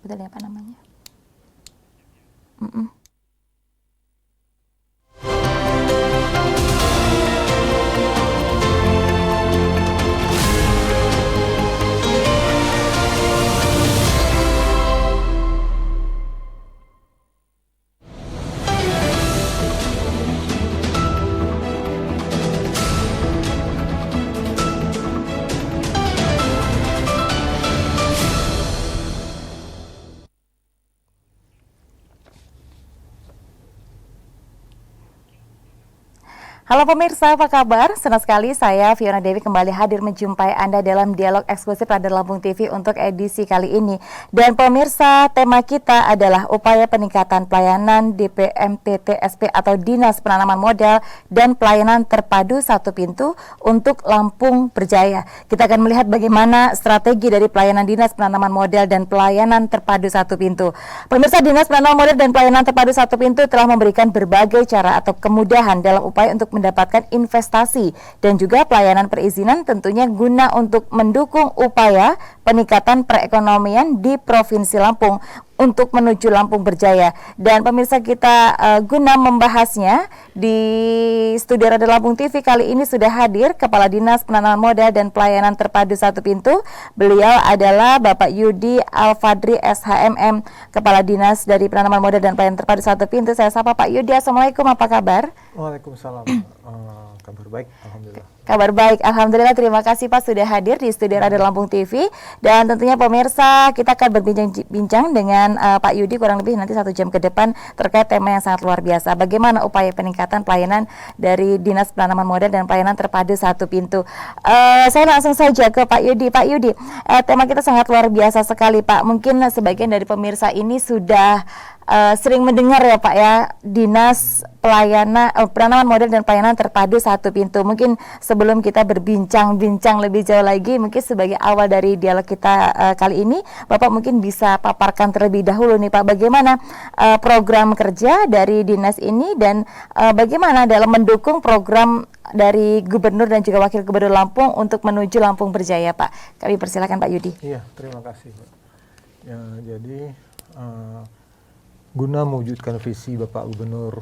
betul ya Pak namanya. Mm-mm. Halo pemirsa, apa kabar? Senang sekali saya Fiona Dewi kembali hadir menjumpai Anda dalam dialog eksklusif Radar Lampung TV untuk edisi kali ini. Dan pemirsa, tema kita adalah upaya peningkatan pelayanan DPMPTSP atau Dinas Penanaman Modal dan Pelayanan Terpadu Satu Pintu untuk Lampung Berjaya. Kita akan melihat bagaimana strategi dari pelayanan Dinas Penanaman Modal dan Pelayanan Terpadu Satu Pintu. Pemirsa, Dinas Penanaman Modal dan Pelayanan Terpadu Satu Pintu telah memberikan berbagai cara atau kemudahan dalam upaya untuk mendapatkan investasi dan juga pelayanan perizinan tentunya guna untuk mendukung upaya peningkatan perekonomian di Provinsi Lampung untuk menuju Lampung Berjaya. Dan pemirsa kita guna membahasnya di studio Radar Lampung TV kali ini sudah hadir Kepala Dinas Penanaman Modal dan Pelayanan Terpadu Satu Pintu. Beliau adalah Bapak Yudi Alfadri SHMM, Kepala Dinas dari Penanaman Modal dan Pelayanan Terpadu Satu Pintu. Saya sapa Pak Yudi. Assalamualaikum, apa kabar? Waalaikumsalam. Kabar baik, alhamdulillah. Kabar baik, alhamdulillah. Terima kasih Pak sudah hadir di studio Radar Lampung TV. Dan tentunya pemirsa, kita akan berbincang-bincang dengan Pak Yudi kurang lebih nanti 1 jam ke depan terkait tema yang sangat luar biasa. Bagaimana upaya peningkatan pelayanan dari Dinas Penanaman Modal dan Pelayanan Terpadu Satu Pintu. Saya langsung saja ke Pak Yudi. Pak Yudi, tema kita sangat luar biasa sekali Pak. Mungkin sebagian dari pemirsa ini sudah sering mendengar ya Pak ya, Dinas Penanaman Modal dan Pelayanan Terpadu Satu Pintu. Mungkin sebelum kita berbincang-bincang lebih jauh lagi, mungkin sebagai awal dari dialog kita kali ini, Bapak mungkin bisa paparkan terlebih dahulu nih Pak, bagaimana program kerja dari dinas ini dan bagaimana dalam mendukung program dari Gubernur dan juga Wakil Gubernur Lampung untuk menuju Lampung Berjaya Pak. Kami persilakan Pak Yudi. Iya, terima kasih Pak. Ya, jadi guna mewujudkan visi Bapak Gubernur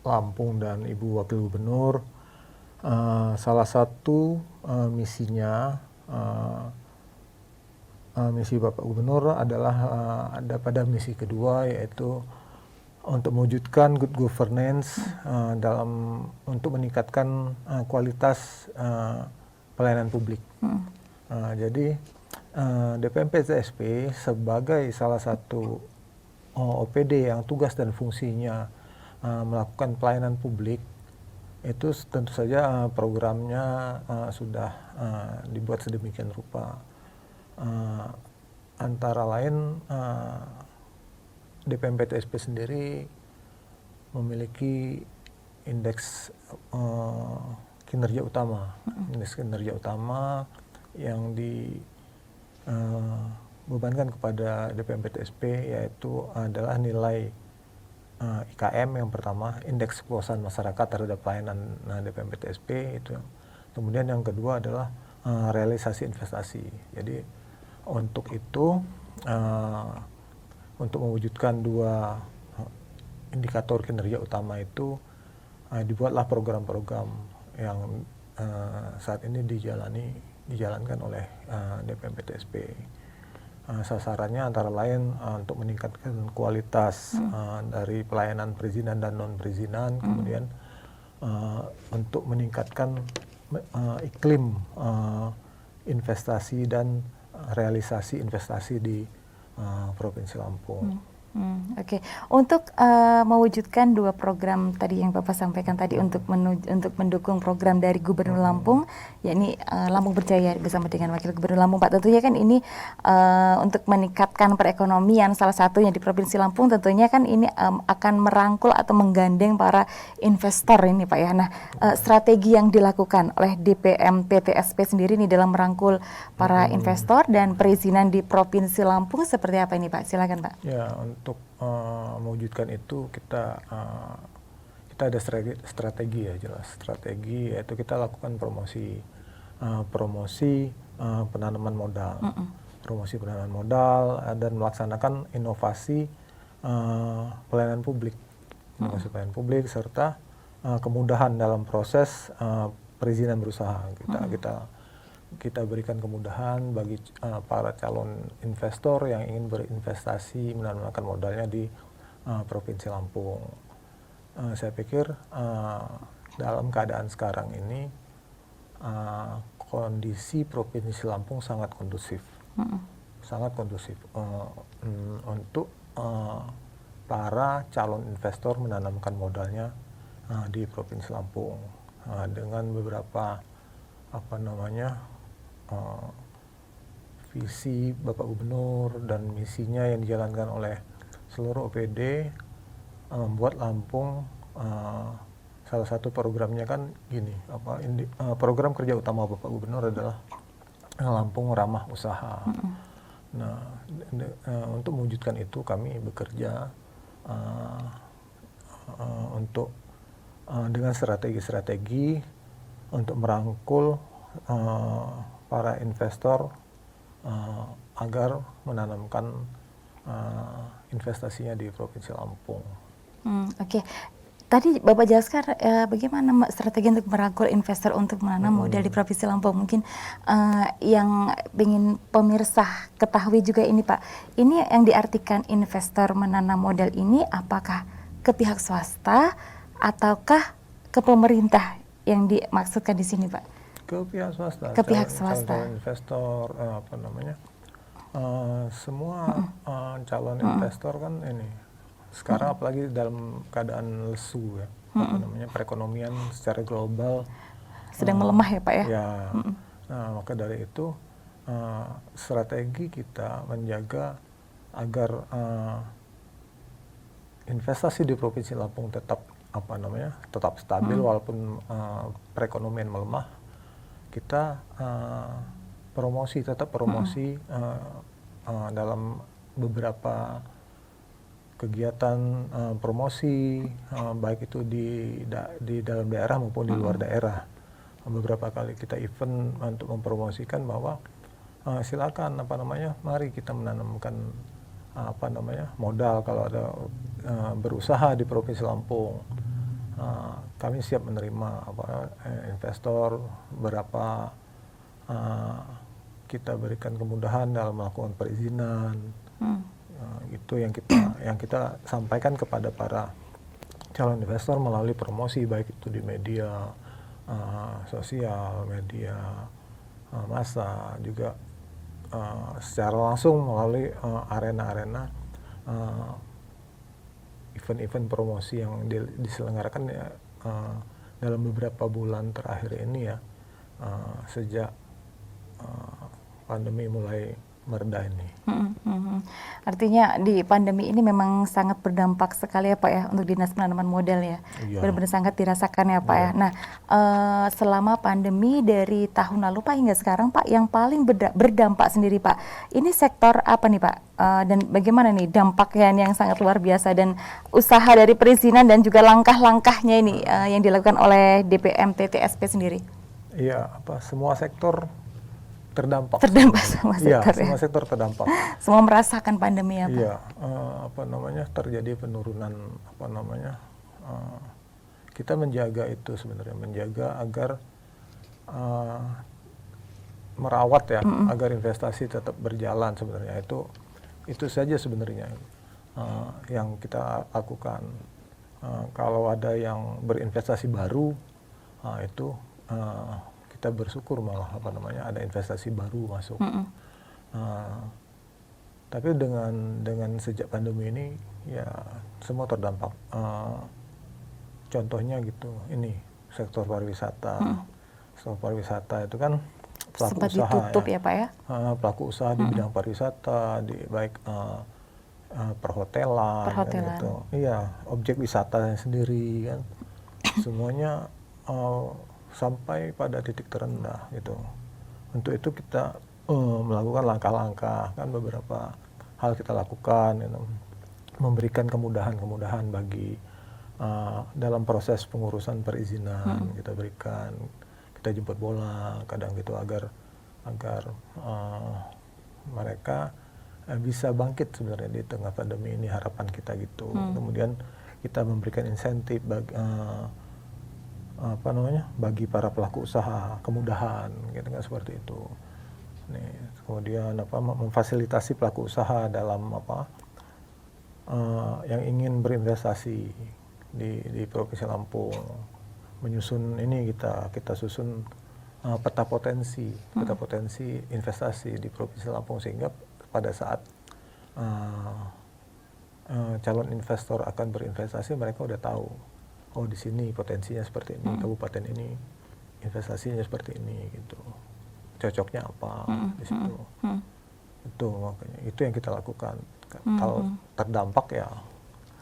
Lampung dan Ibu Wakil Gubernur, salah satu misinya, misi Bapak Gubernur adalah ada pada misi kedua, yaitu untuk mewujudkan good governance untuk meningkatkan kualitas pelayanan publik. Jadi DPMPTSP sebagai salah satu OPD yang tugas dan fungsinya melakukan pelayanan publik, itu tentu saja programnya sudah dibuat sedemikian rupa. Antara lain DPMPTSP sendiri memiliki indeks kinerja utama, yang dibebankan kepada DPMPTSP, yaitu adalah nilai IKM yang pertama, indeks kepuasan masyarakat terhadap pelayanan DPMPTSP itu. Kemudian yang kedua adalah realisasi investasi. Jadi untuk itu, untuk mewujudkan dua indikator kinerja utama itu, dibuatlah program-program yang saat ini dijalankan oleh DPMPTSP. Sasarannya antara lain untuk meningkatkan kualitas dari pelayanan perizinan dan non-perizinan, kemudian untuk meningkatkan iklim investasi dan realisasi investasi di Provinsi Lampung. Oke. Untuk mewujudkan dua program tadi yang Bapak sampaikan tadi untuk mendukung program dari Gubernur Lampung, yakni Lampung Berjaya bersama dengan Wakil Gubernur Lampung, Pak. Tentunya kan ini untuk meningkatkan perekonomian salah satunya di Provinsi Lampung, tentunya kan ini akan merangkul atau menggandeng para investor ini Pak ya. Nah, strategi yang dilakukan oleh DPMPTSP sendiri nih dalam merangkul para investor dan perizinan di Provinsi Lampung seperti apa ini Pak? Silakan Pak. Ya, untuk mewujudkan itu kita ada strategi ya, jelas strategi, yaitu kita lakukan promosi penanaman modal. promosi pendanaan modal dan melaksanakan inovasi pelayanan publik, serta kemudahan dalam proses perizinan berusaha. Kita berikan kemudahan bagi para calon investor yang ingin berinvestasi menanamkan modalnya di Provinsi Lampung. Saya pikir dalam keadaan sekarang ini kondisi Provinsi Lampung sangat kondusif, untuk para calon investor menanamkan modalnya di Provinsi Lampung dengan beberapa visi Bapak Gubernur dan misinya yang dijalankan oleh seluruh OPD, membuat Lampung salah satu programnya kan gini, program kerja utama Bapak Gubernur adalah Lampung Ramah Usaha. Nah, untuk mewujudkan itu kami bekerja untuk dengan strategi-strategi untuk merangkul para investor agar menanamkan investasinya di Provinsi Lampung. Oke. Tadi Bapak jelaskan bagaimana strategi untuk merangkul investor untuk menanam modal di Provinsi Lampung. Mungkin yang ingin pemirsa ketahui juga ini Pak, ini yang diartikan investor menanam modal ini apakah ke pihak swasta ataukah ke pemerintah yang dimaksudkan di sini Pak? Ke pihak swasta. Ke pihak swasta. Calon investor, semua calon investor kan ini. Sekarang apalagi dalam keadaan lesu ya, perekonomian secara global sedang melemah ya Pak ya? Ya, nah maka dari itu strategi kita menjaga agar investasi di Provinsi Lampung tetap stabil walaupun perekonomian melemah. Kita tetap promosi dalam beberapa kegiatan promosi, baik itu di dalam daerah maupun di luar daerah. Beberapa kali kita event untuk mempromosikan bahwa silakan mari kita menanamkan modal kalau ada berusaha di Provinsi Lampung. Kami siap menerima investor, berapa kita berikan kemudahan dalam melakukan perizinan. Itu yang kita sampaikan kepada para calon investor melalui promosi, baik itu di media sosial, media massa, juga secara langsung melalui arena-arena event-event promosi yang diselenggarakan ya, dalam beberapa bulan terakhir ini ya, sejak pandemi mulai mereda ini. Artinya di pandemi ini memang sangat berdampak sekali ya Pak ya untuk Dinas Penanaman Modal ya. Iya. Benar-benar sangat dirasakan ya Pak ya. Nah, selama pandemi dari tahun lalu Pak hingga sekarang Pak, yang paling berdampak sendiri Pak, ini sektor apa nih Pak? Dan bagaimana nih dampaknya yang sangat luar biasa dan usaha dari perizinan dan juga langkah-langkahnya ini yang dilakukan oleh DPM TTSP sendiri? Iya, semua sektor terdampak. Semua sektor ya. Semua sektor terdampak. Semua merasakan pandemi ya Pak. Iya, terjadi penurunan kita menjaga itu sebenarnya, menjaga agar merawat ya, agar investasi tetap berjalan sebenarnya, itu saja sebenarnya yang kita lakukan. Kalau ada yang berinvestasi baru, itu kita bersyukur malah ada investasi baru masuk. Tapi dengan sejak pandemi ini ya semua terdampak. Contohnya gitu, ini sektor pariwisata. Sektor pariwisata itu kan pelaku sempat usaha ditutup ya Pak ya? Pelaku usaha di bidang pariwisata, baik perhotelan. Gitu. Iya, objek wisata sendiri kan, semuanya sampai pada titik terendah gitu. Untuk itu kita melakukan langkah-langkah, kan beberapa hal kita lakukan, memberikan kemudahan-kemudahan bagi dalam proses pengurusan perizinan. Kita jemput bola kadang gitu agar mereka bisa bangkit sebenarnya di tengah pandemi ini, harapan kita gitu. Kemudian kita memberikan insentif bagi para pelaku usaha, kemudahan gitu kan, seperti itu. Nih, kemudian memfasilitasi pelaku usaha dalam yang ingin berinvestasi di Provinsi Lampung. Menyusun ini kita susun peta potensi investasi di Provinsi Lampung, sehingga pada saat calon investor akan berinvestasi, mereka udah tahu, oh di sini potensinya seperti ini, kabupaten ini investasinya seperti ini gitu, cocoknya apa di situ. Itu makanya itu yang kita lakukan. Kalau terdampak ya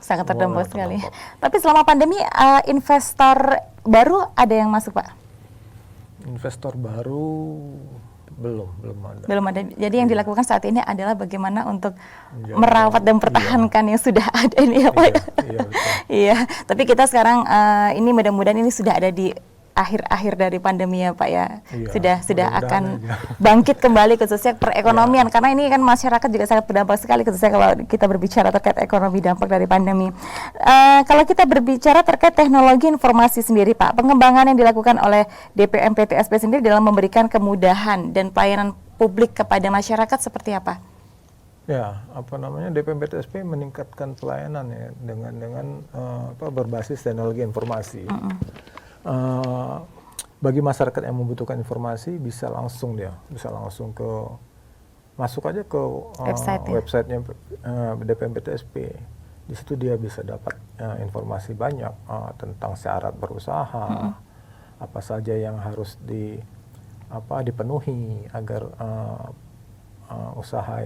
sangat terdampak sekali. Tapi selama pandemi investor baru ada yang masuk, Pak? Investor baru belum ada. Belum ada. Jadi yang dilakukan saat ini adalah bagaimana untuk merawat dan mempertahankan yang sudah ada ini ya, Pak. Iya, betul. Iya. Tapi kita sekarang ini mudah-mudahan ini sudah ada di akhir-akhir dari pandemi ya, Pak ya. Iya, sudah akan bangkit kembali, khususnya perekonomian, karena ini kan masyarakat juga sangat berdampak sekali, khususnya kalau kita berbicara terkait ekonomi, dampak dari pandemi. Kalau kita berbicara terkait teknologi informasi sendiri, Pak, pengembangan yang dilakukan oleh DPM PTSP sendiri dalam memberikan kemudahan dan pelayanan publik kepada masyarakat seperti apa? Ya, DPM PTSP meningkatkan pelayanan ya dengan berbasis teknologi informasi. Bagi masyarakat yang membutuhkan informasi bisa langsung masuk aja ke websitenya DPM PTSP. Di situ dia bisa dapat informasi banyak tentang syarat berusaha, apa saja yang harus dipenuhi agar usaha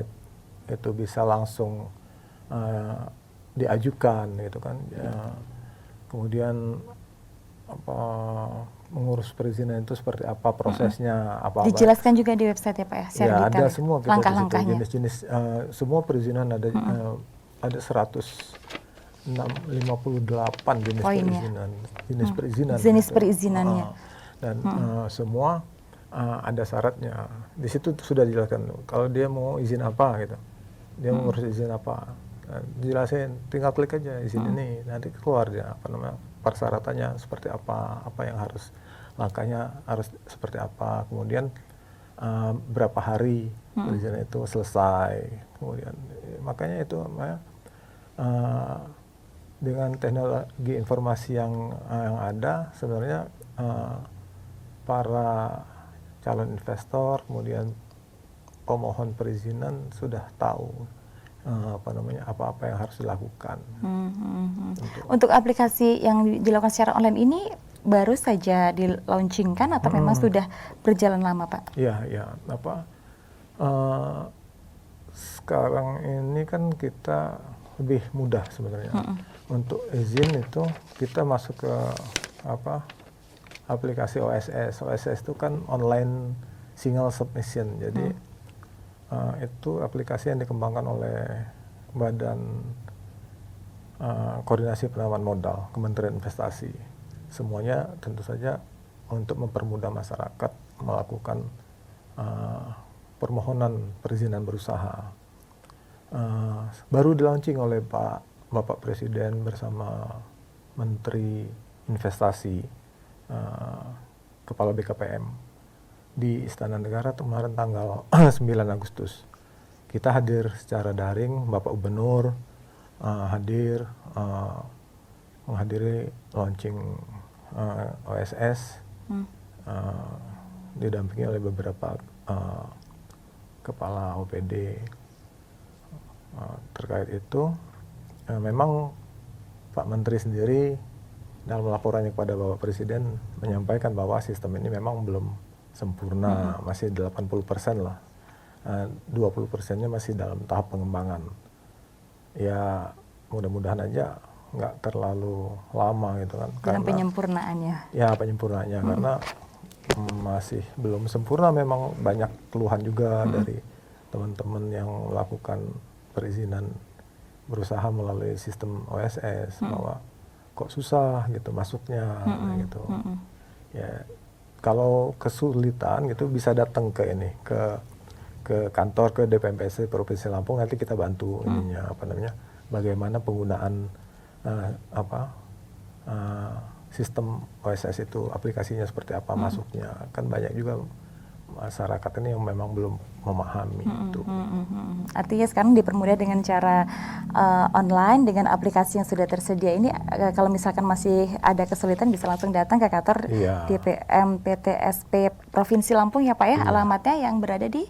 itu bisa langsung diajukan gitu kan. Kemudian mengurus perizinan itu seperti apa prosesnya, dijelaskan juga di website ya, Pak ya, ya ada semua langkah-langkahnya, jenis-jenis semua perizinan ada 158 jenis perizinannya dan semua ada syaratnya. Di situ sudah dijelaskan kalau dia mau izin apa gitu, dia mau ngurus izin apa, dijelasin, tinggal klik aja izin ini, nanti keluar dia persyaratannya seperti apa yang langkahnya harus seperti apa, kemudian berapa hari perizinan itu selesai, kemudian makanya itu dengan teknologi informasi yang ada sebenarnya para calon investor kemudian pemohon perizinan sudah tahu apa yang harus dilakukan. Untuk aplikasi yang dilakukan secara online ini baru saja di-launchingkan atau memang sudah berjalan lama, Pak? Iya. Sekarang ini kan kita lebih mudah sebenarnya. Untuk izin itu kita masuk ke aplikasi OSS. OSS itu kan online single submission. Jadi itu aplikasi yang dikembangkan oleh Badan Koordinasi Penanaman Modal Kementerian Investasi. Semuanya tentu saja untuk mempermudah masyarakat melakukan permohonan perizinan berusaha. Baru di-launching oleh Bapak Presiden bersama Menteri Investasi, Kepala BKPM di Istana Negara kemarin tanggal 9 Agustus. Kita hadir secara daring, Bapak Gubernur hadir menghadiri launching OSS, didampingi oleh beberapa kepala OPD terkait itu. Memang Pak Menteri sendiri dalam laporannya kepada Bapak Presiden menyampaikan bahwa sistem ini memang belum sempurna, masih 80% lah, 20%-nya masih dalam tahap pengembangan. Ya mudah-mudahan aja nggak terlalu lama gitu kan. Dalam penyempurnaannya. Ya penyempurnaannya karena masih belum sempurna, memang banyak keluhan juga dari teman-teman yang melakukan perizinan berusaha melalui sistem OSS bahwa kok susah gitu masuknya gitu. Ya kalau kesulitan gitu bisa datang ke ke kantor ke DPMPSP Provinsi Lampung, nanti kita bantu ininya apa namanya, bagaimana penggunaan sistem OSS itu, aplikasinya seperti apa, masuknya. Kan banyak juga masyarakat ini yang memang belum memahami itu. Artinya sekarang dipermudah dengan cara online dengan aplikasi yang sudah tersedia ini. Kalau misalkan masih ada kesulitan bisa langsung datang ke kantor DPMPTSP Provinsi Lampung ya Pak ya. Alamatnya yang berada di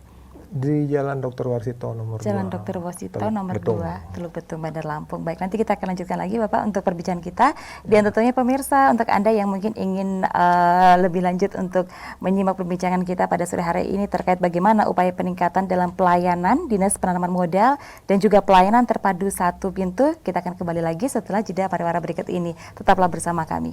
Jalan Dr. Warsito nomor 2. Jalan Dr. Warsito nomor 2, Teluk Betung, Bandar Lampung. Baik, nanti kita akan lanjutkan lagi Bapak untuk perbincangan kita. Dan tentunya pemirsa, untuk Anda yang mungkin ingin lebih lanjut untuk menyimak perbincangan kita pada sore hari ini terkait bagaimana upaya peningkatan dalam pelayanan Dinas Penanaman Modal dan juga pelayanan terpadu satu pintu, kita akan kembali lagi setelah jeda pariwara berikut ini. Tetaplah bersama kami.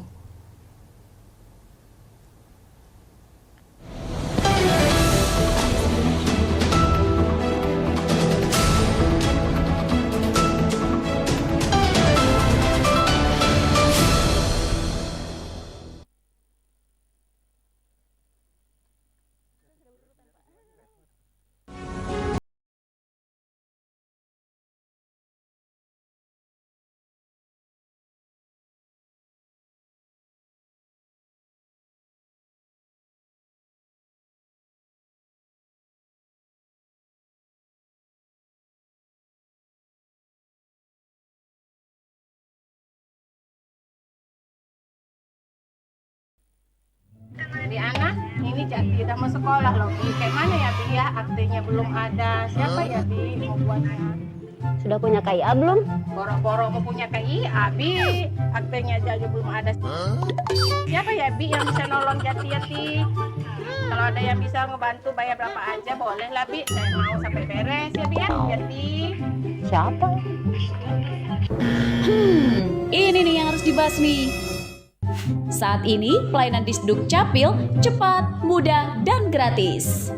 Di anak ini tidak mau sekolah loh, Bi. Kayak mana ya, Bi? Ya, aktenya belum ada. Siapa ya, Bi, mau buatnya? Sudah punya KIA belum? Boro-boro mau punya KIA, Bi. Aktenya aja belum ada. Siapa ya, Bi, yang bisa nolong Jati? Kalau ada yang bisa ngebantu bayar berapa aja, boleh lah, Bi. Saya mau sampai beres ya, Bi, ya, Jati. Siapa? Ini nih yang harus dibasmi. Saat ini, pelayanan Disduk Capil cepat, mudah, dan gratis.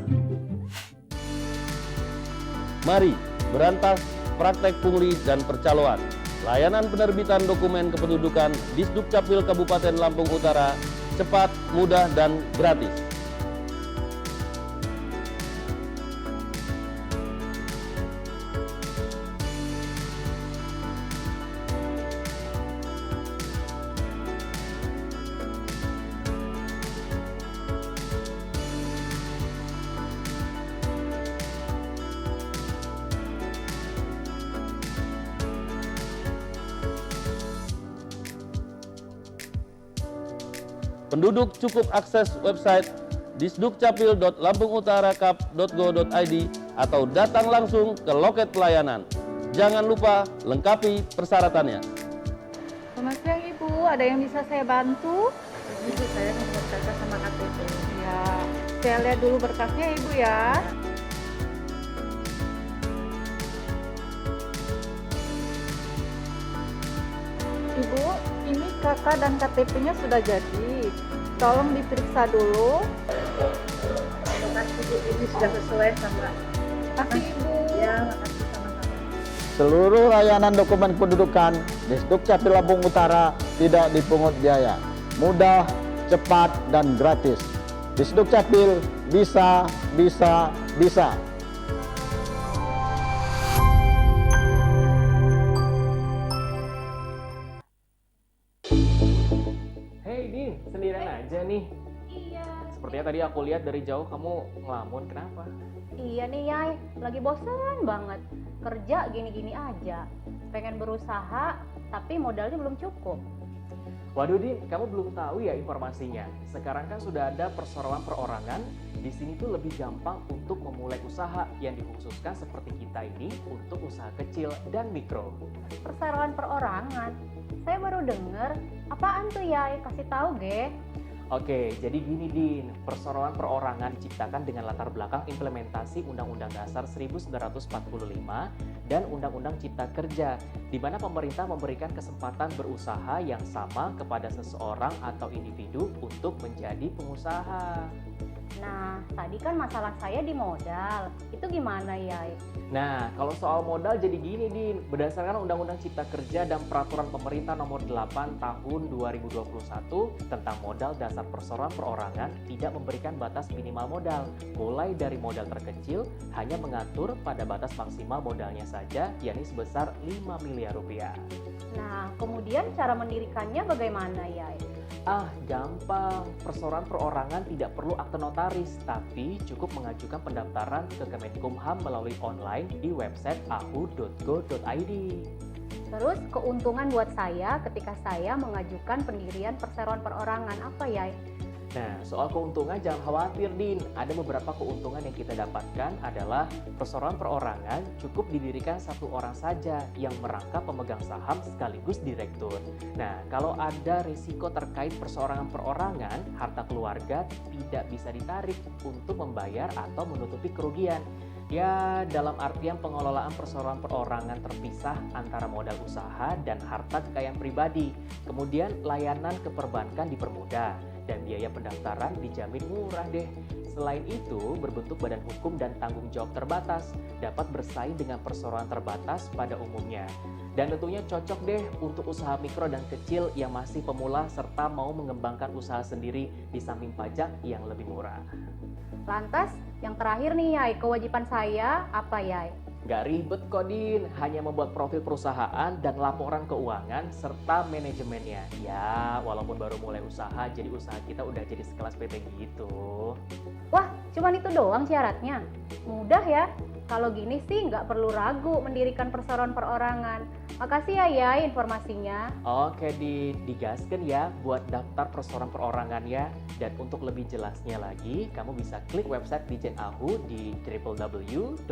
Mari berantas praktek pungli dan percaloan. Layanan penerbitan dokumen kependudukan Disduk Capil Kabupaten Lampung Utara cepat, mudah, dan gratis. Penduduk cukup akses website disdukcapil.lampungutarakap.go.id atau datang langsung ke loket pelayanan. Jangan lupa lengkapi persyaratannya. Selamat siang Ibu, ada yang bisa saya bantu? Ibu, saya mau berkata sama KTP. Ya, saya lihat dulu berkasnya Ibu ya. Ibu, ini KK dan KTP-nya sudah jadi. Tolong diperiksa dulu. Makasih, ini sudah sesuai sama. Kasih Ibu. Ya, makasih sama-sama. Seluruh layanan dokumen kependudukan Disduk Capil Lampung Utara tidak dipungut biaya. Mudah, cepat, dan gratis. Disduk Capil bisa. Hei Din, sendirian aja nih. Iya. Sepertinya tadi aku lihat dari jauh kamu ngelamun, kenapa? Iya nih Yai, lagi bosan banget. Kerja gini-gini aja. Pengen berusaha, tapi modalnya belum cukup. Waduh Din, kamu belum tahu ya informasinya. Sekarang kan sudah ada perseroan perorangan. Di sini tuh lebih gampang untuk memulai usaha yang dikhususkan seperti kita ini untuk usaha kecil dan mikro. Perseroan perorangan. Saya baru denger. Apaan tuh Yai? Kasih tahu ge. Oke, jadi gini Din, perseroan perorangan diciptakan dengan latar belakang implementasi Undang-Undang Dasar 1945 dan Undang-Undang Cipta Kerja, di mana pemerintah memberikan kesempatan berusaha yang sama kepada seseorang atau individu untuk menjadi pengusaha. Nah, tadi kan masalah saya di modal. Itu gimana ya? Nah, kalau soal modal jadi gini, Din. Berdasarkan Undang-Undang Cipta Kerja dan Peraturan Pemerintah Nomor 8 Tahun 2021 tentang modal dasar perseroan perorangan tidak memberikan batas minimal modal. Mulai dari modal terkecil hanya mengatur pada batas maksimal modalnya saja, yakni sebesar 5 miliar rupiah. Nah, kemudian cara mendirikannya bagaimana ya? Gampang. Perseroan perorangan tidak perlu akte notaris, tapi cukup mengajukan pendaftaran ke Kemenkumham melalui online di website ahu.go.id. Terus keuntungan buat saya ketika saya mengajukan pendirian perseroan perorangan apa ya? Nah, soal keuntungan jangan khawatir, Din. Ada beberapa keuntungan yang kita dapatkan adalah perseroan perorangan cukup didirikan satu orang saja yang merangkap pemegang saham sekaligus direktur. Nah, kalau ada risiko terkait perseorangan perorangan, harta keluarga tidak bisa ditarik untuk membayar atau menutupi kerugian. Ya, dalam artian pengelolaan perseroan perorangan terpisah antara modal usaha dan harta kekayaan pribadi. Kemudian layanan keperbankan dipermudah dan biaya pendaftaran dijamin murah deh. Selain itu, berbentuk badan hukum dan tanggung jawab terbatas, dapat bersaing dengan perseroan terbatas pada umumnya. Dan tentunya cocok deh untuk usaha mikro dan kecil yang masih pemula serta mau mengembangkan usaha sendiri di samping pajak yang lebih murah. Lantas, yang terakhir nih Yai, kewajiban saya apa Yai? Gak ribet kok, Din, hanya membuat profil perusahaan dan laporan keuangan serta manajemennya. Ya, walaupun baru mulai usaha, jadi usaha kita udah jadi sekelas PT gitu. Wah, cuman itu doang syaratnya? Mudah ya? Kalau gini sih nggak perlu ragu mendirikan perseroan perorangan. Makasih ya Yai informasinya. Oke, digaskan ya buat daftar perseroan perorangan ya. Dan untuk lebih jelasnya lagi, kamu bisa klik website Ditjen Ahu di www.ahu.go.id.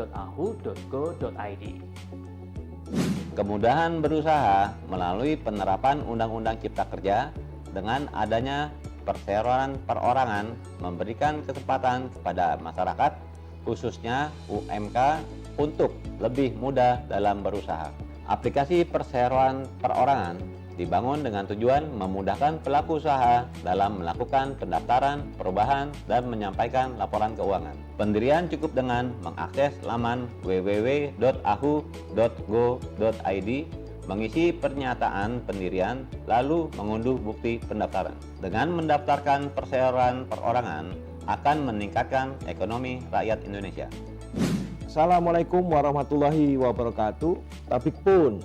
Kemudahan berusaha melalui penerapan Undang-Undang Cipta Kerja dengan adanya perseroan perorangan memberikan kesempatan kepada masyarakat khususnya UMK untuk lebih mudah dalam berusaha. Aplikasi perseroan perorangan dibangun dengan tujuan memudahkan pelaku usaha dalam melakukan pendaftaran, perubahan, dan menyampaikan laporan keuangan. Pendirian cukup dengan mengakses laman www.ahu.go.id, mengisi pernyataan pendirian, lalu mengunduh bukti pendaftaran. Dengan mendaftarkan perseroan perorangan, akan meningkatkan ekonomi rakyat Indonesia. Assalamualaikum warahmatullahi wabarakatuh. Tabik pun,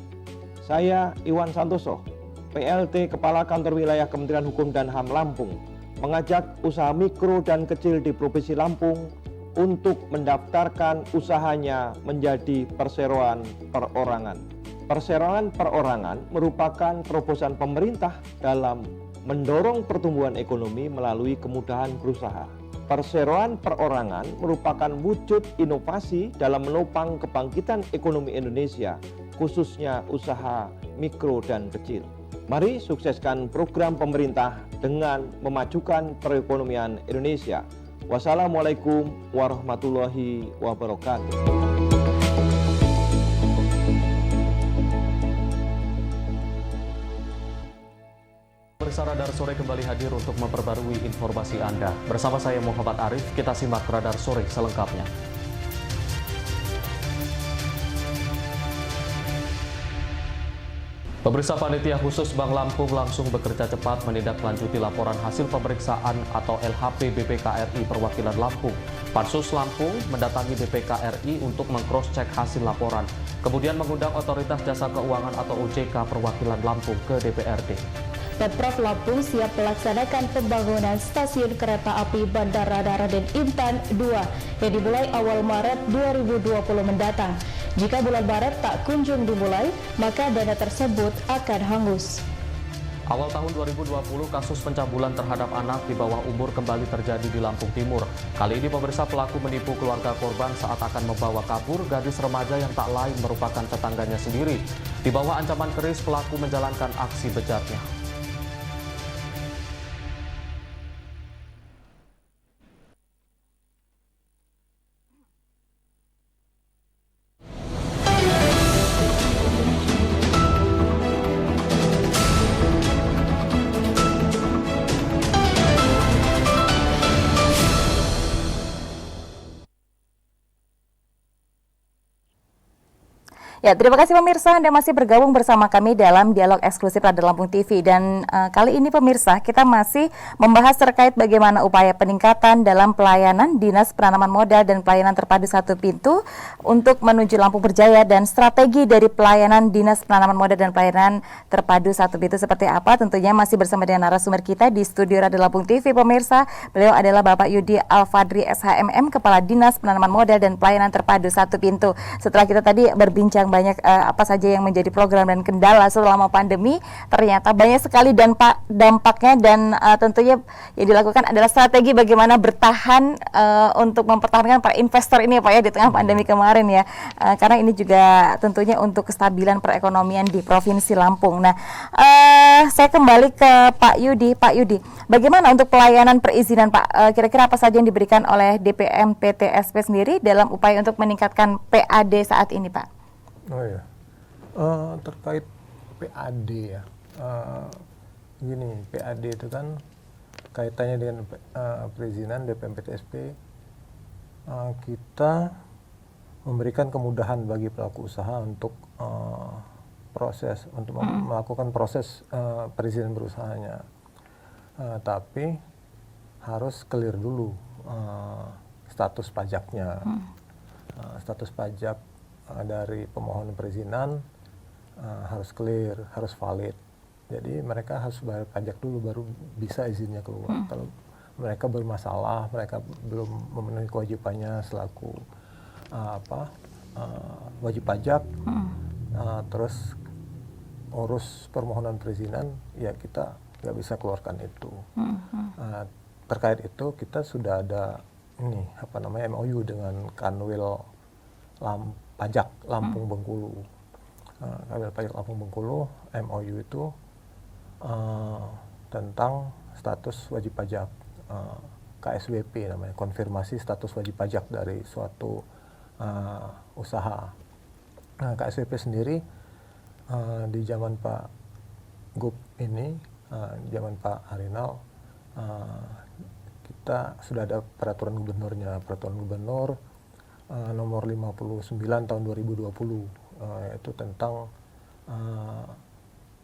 saya Iwan Santoso, PLT Kepala Kantor Wilayah Kementerian Hukum dan HAM Lampung, mengajak usaha mikro dan kecil di Provinsi Lampung untuk mendaftarkan usahanya menjadi perseroan perorangan. Perseroan perorangan merupakan terobosan pemerintah dalam mendorong pertumbuhan ekonomi melalui kemudahan berusaha. Perseroan perorangan merupakan wujud inovasi dalam menopang kebangkitan ekonomi Indonesia, khususnya usaha mikro dan kecil. Mari sukseskan program pemerintah dengan memajukan perekonomian Indonesia. Wassalamualaikum warahmatullahi wabarakatuh. Pemirsa Radar Sore kembali hadir untuk memperbarui informasi Anda. Bersama saya Muhammad Arif, kita simak Radar Sore selengkapnya. Pemirsa, Panitia Khusus Bank Lampung langsung bekerja cepat menindaklanjuti laporan hasil pemeriksaan atau LHP BPKRI Perwakilan Lampung. Pansus Lampung mendatangi BPKRI untuk meng-cross-check hasil laporan, kemudian mengundang Otoritas Jasa Keuangan atau OJK Perwakilan Lampung ke DPRD. Pemprov Lampung siap melaksanakan pembangunan stasiun kereta api Bandara Raden Intan 2 yang dimulai awal Maret 2020 mendatang. Jika bulan Maret tak kunjung dimulai, maka dana tersebut akan hangus. Awal tahun 2020, kasus pencabulan terhadap anak di bawah umur kembali terjadi di Lampung Timur. Kali ini pemirsa, pelaku menipu keluarga korban saat akan membawa kabur gadis remaja yang tak lain merupakan tetangganya sendiri. Di bawah ancaman keris, pelaku menjalankan aksi bejatnya. Ya, terima kasih pemirsa, Anda masih bergabung bersama kami dalam dialog eksklusif Radar Lampung TV. Dan kali ini pemirsa, kita masih membahas terkait bagaimana upaya peningkatan dalam pelayanan Dinas Penanaman Modal dan Pelayanan Terpadu Satu Pintu untuk menuju Lampung Berjaya, dan strategi dari pelayanan Dinas Penanaman Modal dan Pelayanan Terpadu Satu Pintu seperti apa. Tentunya masih bersama dengan narasumber kita di studio Radar Lampung TV pemirsa. Beliau adalah Bapak Yudi Alfadri SHMM, Kepala Dinas Penanaman Modal dan Pelayanan Terpadu Satu Pintu. Setelah kita tadi berbincang banyak apa saja yang menjadi program dan kendala selama pandemi, ternyata banyak sekali dampaknya, dan tentunya yang dilakukan adalah strategi bagaimana bertahan untuk mempertahankan para investor ini Pak ya di tengah pandemi kemarin ya, karena ini juga tentunya untuk kestabilan perekonomian di Provinsi Lampung. Nah, saya kembali ke Pak Yudi. Pak Yudi, bagaimana untuk pelayanan perizinan Pak? Kira-kira apa saja yang diberikan oleh DPM PTSP sendiri dalam upaya untuk meningkatkan PAD saat ini Pak? Oh ya, terkait PAD ya, gini, PAD itu kan kaitannya dengan perizinan DPM PTSP. Kita memberikan kemudahan bagi pelaku usaha untuk melakukan proses perizinan berusahanya, tapi harus clear dulu status pajaknya. Status pajak dari pemohon perizinan harus clear, harus valid. Jadi mereka harus bayar pajak dulu baru bisa izinnya keluar. Kalau mereka bermasalah, mereka belum memenuhi kewajibannya selaku wajib pajak, terus urus permohonan perizinan, ya kita nggak bisa keluarkan itu. Terkait itu kita sudah ada MOU dengan Kanwil Pajak Lampung Bengkulu. Kanwil Pajak Lampung Bengkulu, MOU itu tentang status wajib pajak, KSWP namanya, konfirmasi status wajib pajak dari suatu usaha. Nah, KSWP sendiri di zaman Pak Gub ini, zaman Pak Harinal, kita sudah ada peraturan gubernurnya, peraturan gubernur nomor 59 tahun 2020, yaitu tentang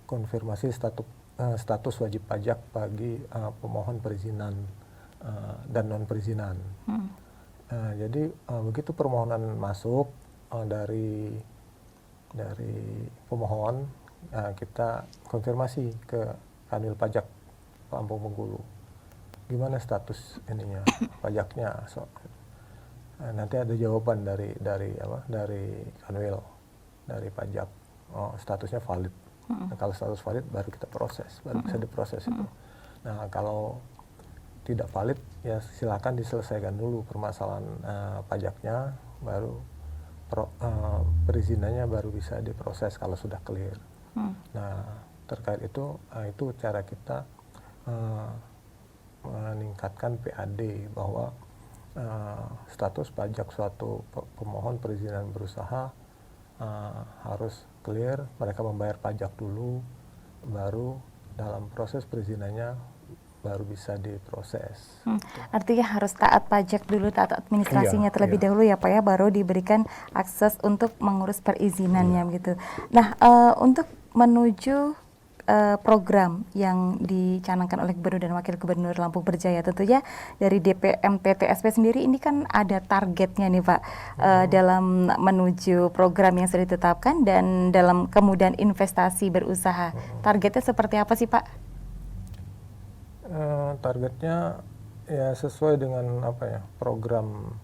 konfirmasi status wajib pajak bagi pemohon perizinan dan non perizinan. Jadi begitu permohonan masuk dari pemohon, kita konfirmasi ke Kanwil Pajak Lampung Bengkulu, gimana status ininya pajaknya. Nanti ada jawaban dari Kanwil, dari pajak, statusnya valid. Nah, kalau status valid baru kita proses, baru bisa diproses itu. Nah, kalau tidak valid ya silakan diselesaikan dulu permasalahan pajaknya, baru perizinannya baru bisa diproses kalau sudah clear. Nah, terkait itu cara kita meningkatkan PAD bahwa status pajak suatu pemohon perizinan berusaha harus clear, mereka membayar pajak dulu, baru dalam proses perizinannya baru bisa diproses. Artinya harus taat pajak dulu, taat administrasinya terlebih dahulu ya Pak ya, baru diberikan akses untuk mengurus perizinannya gitu. Nah, untuk menuju program yang dicanangkan oleh Gubernur dan Wakil Gubernur Lampung Berjaya, tentunya dari DPM PTSP sendiri ini kan ada targetnya nih Pak, dalam menuju program yang sudah ditetapkan dan dalam kemudahan investasi berusaha. Targetnya seperti apa sih Pak? Targetnya ya sesuai dengan program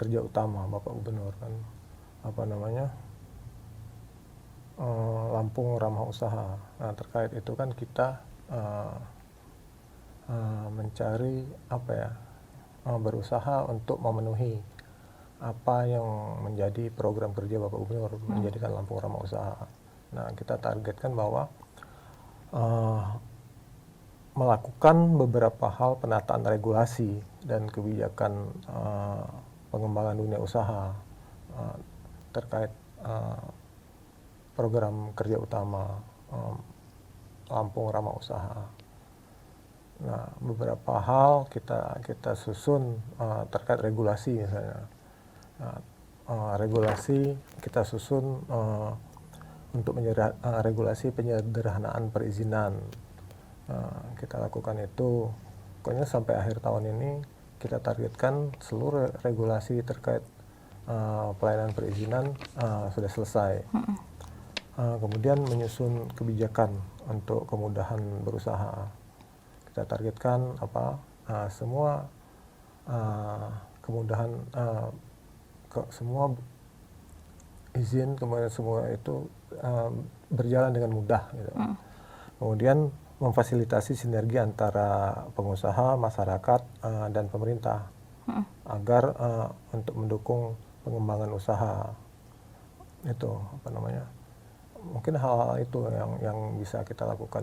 kerja utama Bapak Gubernur kan, Lampung Ramah Usaha. Nah, terkait itu kan kita mencari berusaha untuk memenuhi apa yang menjadi program kerja Bapak Gubernur, menjadikan Lampung Ramah Usaha. Nah, kita targetkan bahwa melakukan beberapa hal penataan regulasi dan kebijakan pengembangan dunia usaha terkait program kerja utama Lampung Ramah Usaha. Nah, beberapa hal kita susun terkait regulasi misalnya. Nah, regulasi kita susun untuk regulasi penyederhanaan perizinan. Kita lakukan itu, pokoknya sampai akhir tahun ini kita targetkan seluruh regulasi terkait pelayanan perizinan sudah selesai. Kemudian menyusun kebijakan untuk kemudahan berusaha. Kita targetkan semua kemudahan, semua izin, kemudian semua itu berjalan dengan mudah. Gitu. Kemudian memfasilitasi sinergi antara pengusaha, masyarakat, dan pemerintah agar untuk mendukung pengembangan usaha. Itu mungkin hal-hal itu yang bisa kita lakukan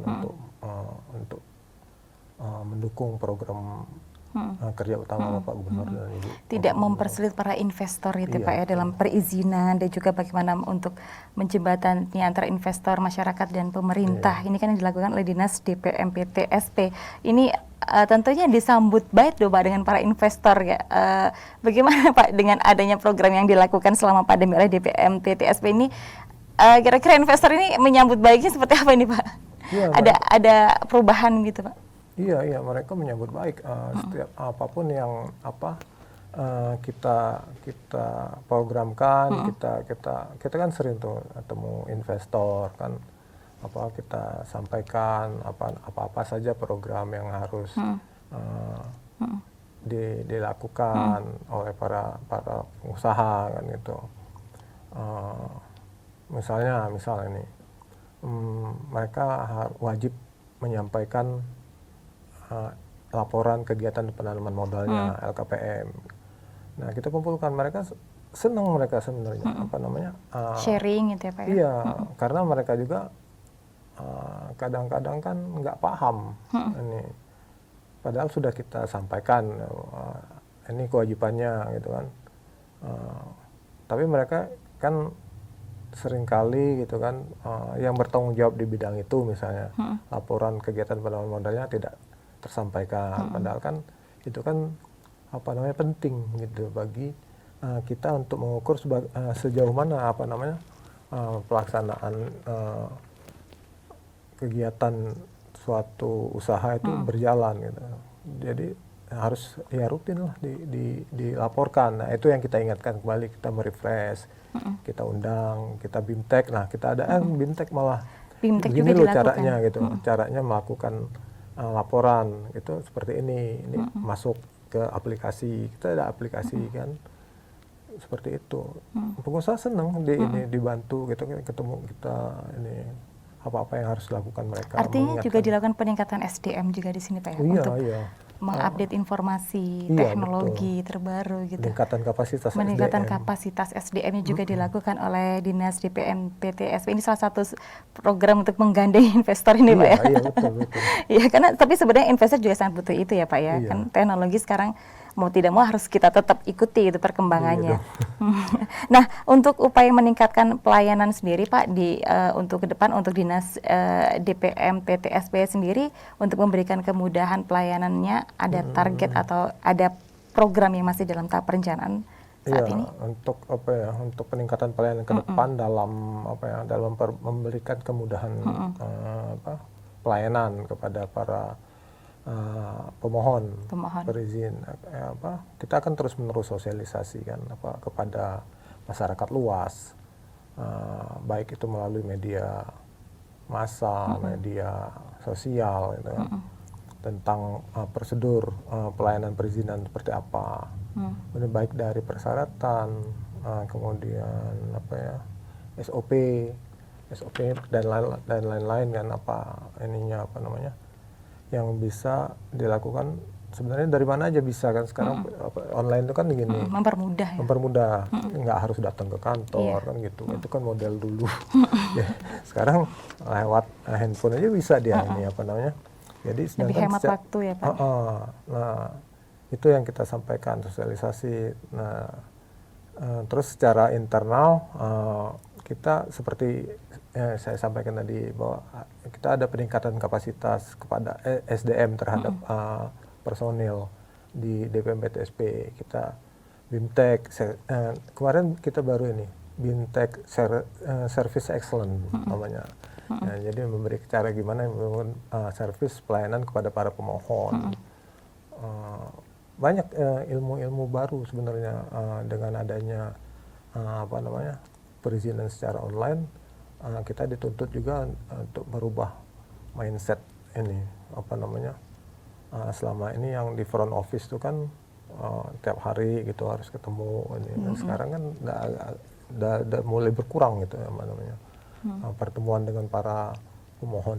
untuk mendukung program kerja utama Bapak Gubernur dan Ibu. Tidak mempersulit para investor itu Pak ya dalam perizinan, dan juga bagaimana untuk menjembatani antara investor, masyarakat dan pemerintah. Ini kan yang dilakukan oleh Dinas DPM PTSP. Ini tentunya disambut baik Pak dengan para investor ya. Bagaimana Pak dengan adanya program yang dilakukan selama pandemi oleh DPM PTSP ini? Kira-kira investor ini menyambut baiknya seperti apa ini Pak? Ya, ada perubahan gitu Pak? Iya, mereka menyambut baik setiap apapun yang kita programkan, kita kan sering tuh ketemu investor kan, kita sampaikan apa saja program yang harus dilakukan oleh para pengusaha kan gitu. Misalnya nih, mereka wajib menyampaikan laporan kegiatan penanaman modalnya LKPM. Nah, kita kumpulkan, mereka senang sebenarnya sharing gitu ya Pak ya. Iya, karena mereka juga kadang-kadang kan nggak paham ini. Padahal sudah kita sampaikan ini kewajibannya gitu kan. Tapi mereka kan seringkali gitu kan yang bertanggung jawab di bidang itu, misalnya laporan kegiatan penanaman modalnya tidak tersampaikan, padahal kan itu kan penting gitu bagi kita untuk mengukur sejauh mana pelaksanaan kegiatan suatu usaha itu berjalan gitu. Jadi harus rutin lah dilaporkan. Nah, itu yang kita ingatkan kembali, kita merefresh, kita undang, kita BIMTEK. Nah, kita ada BIMTEK malah begini loh caranya gitu, caranya melakukan laporan itu seperti ini masuk ke aplikasi, kita ada aplikasi kan, seperti itu. Pengusaha senang dibantu gitu, ketemu kita ini apa yang harus dilakukan mereka. Artinya juga dilakukan peningkatan SDM juga di sini Pak ya, untuk mengupdate informasi, teknologi terbaru gitu. Meningkatan kapasitas SDM-nya juga dilakukan oleh Dinas DPM PTSP. Ini salah satu program untuk menggandeng investor ini Pak ya. Iya, betul. Iya, karena tapi sebenarnya investor juga sangat butuh itu ya Pak ya. Kan teknologi sekarang mau tidak mau harus kita tetap ikuti itu perkembangannya. Nah, untuk upaya meningkatkan pelayanan sendiri Pak untuk ke depan untuk Dinas DPM PTSP sendiri untuk memberikan kemudahan pelayanannya, ada target atau ada program yang masih dalam tahap perencanaan saat ini? Untuk peningkatan pelayanan ke depan dalam memberikan kemudahan pelayanan kepada para pemohon berizin, kita akan terus-menerus sosialisasi kan kepada masyarakat luas, baik itu melalui media massa, media sosial gitu kan, tentang prosedur pelayanan perizinan seperti apa, baik dari persyaratan, kemudian SOP dan lain-lain kan, yang bisa dilakukan sebenarnya dari mana aja bisa kan sekarang. Online itu kan begini, mempermudah nggak harus datang ke kantor kan gitu. Itu kan model dulu. Ya, sekarang lewat handphone aja bisa dia jadi lebih hemat waktu ya Pak. Nah, itu yang kita sampaikan, sosialisasi. Nah, terus secara internal kita seperti saya sampaikan tadi bahwa kita ada peningkatan kapasitas kepada SDM terhadap personil di DPM PTSP. Kita BIMTEK, kemarin kita baru ini BIMTEK Service Excellence namanya. Ya, jadi memberi cara gimana membangun service pelayanan kepada para pemohon. Banyak ilmu-ilmu baru sebenarnya dengan adanya perizinan secara online. Kita dituntut juga untuk merubah mindset ini selama ini yang di front office itu kan tiap hari gitu harus ketemu ini. Dan sekarang kan udah mulai berkurang gitu pertemuan dengan para pemohon